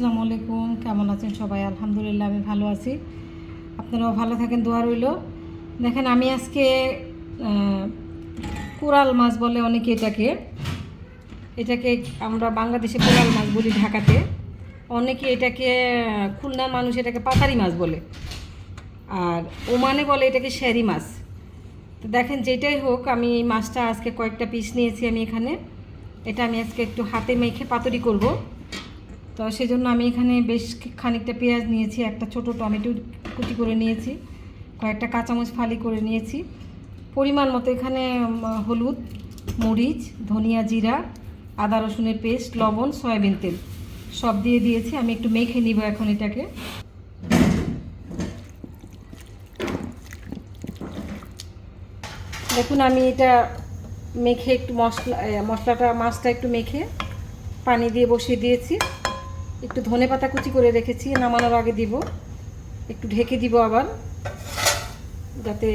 আসসালামু আলাইকুম, কেমন আছেন সবাই? আলহামদুলিল্লাহ আমি ভালো আছি। আপনারাও ভালো থাকেন, দোয়া রইল। দেখেন, আমি আজকে কোরাল মাছ বলে অনেকে এটাকে আমরা বাংলাদেশে কোরাল মাছ বলি, ঢাকাতে অনেকে এটাকে, খুলনার মানুষ এটাকে পাতারি মাছ বলে, আর ওমানে বলে এটাকে শ্যারি মাছ। তো দেখেন, যেটাই হোক, আমি এই মাছটা আজকে কয়েকটা পিস নিয়েছি আমি এখানে। এটা আমি আজকে একটু হাতে মেখে পাতুরি করব। তো সেজন্য আমি এখানে বেশ খানিকটা পেঁয়াজ নিয়েছি, একটা ছোট টমেটো কুচি করে নিয়েছি, কয়েকটা কাঁচামরিচ ফালি করে নিয়েছি, পরিমাণ মতো এখানে হলুদ, মরিচ, ধনিয়া, জিরা, আদা রসুনের পেস্ট, লবণ, সয়াবিন তেল সব দিয়ে দিয়েছি। আমি একটু মেখে নিব এখন এটাকে। দেখুন, আমি এটা মেখে একটু মাছটা একটু মেখে পানি দিয়ে বসিয়ে দিয়েছি। একটু ধনেপাতা কুচি করে রেখেছি, নামানোর আগে দিব। একটু ঢেকে দিব আবার, যাতে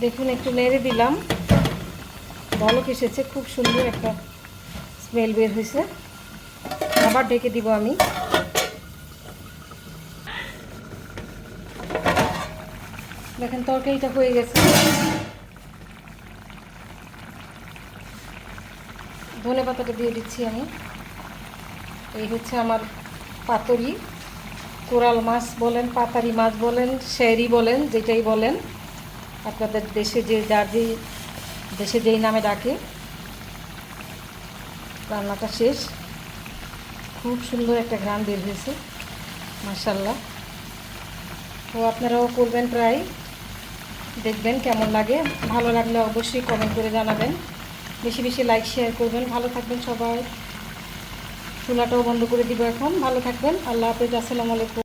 দেখুন একটু নেড়ে দিলাম, বলক এসেছে, খুব সুন্দর একটা স্মেল বের হয়েছে। আবার ঢেকে দিব আমি। দেখেন, তরকারিটা হয়ে গেছে। ধনেপাতাটা দিয়ে দিচ্ছি আমি। এই হচ্ছে আমার পাতুরি। কোরাল মাছ বলেন, পাতারি মাছ বলেন, শ্যারি বলেন, যেটাই বলেন আপনাদের দেশে, দেশে যেই নামে ডাকে। রান্নাটা শেষ, খুব সুন্দর একটা ঘ্রাণ বের হয়েছে, মাশাআল্লাহ। তো আপনারাও করবেন, ট্রাই দেখবেন কেমন লাগে। ভালো লাগলে অবশ্যই কমেন্ট করে জানাবেন, বেশি বেশি লাইক শেয়ার করবেন। ভালো থাকবেন সবাই। চুলাটাও বন্ধ করে দিব এখন। ভালো থাকবেন, আল্লাহ হাফেজ, আসসালামু আলাইকুম।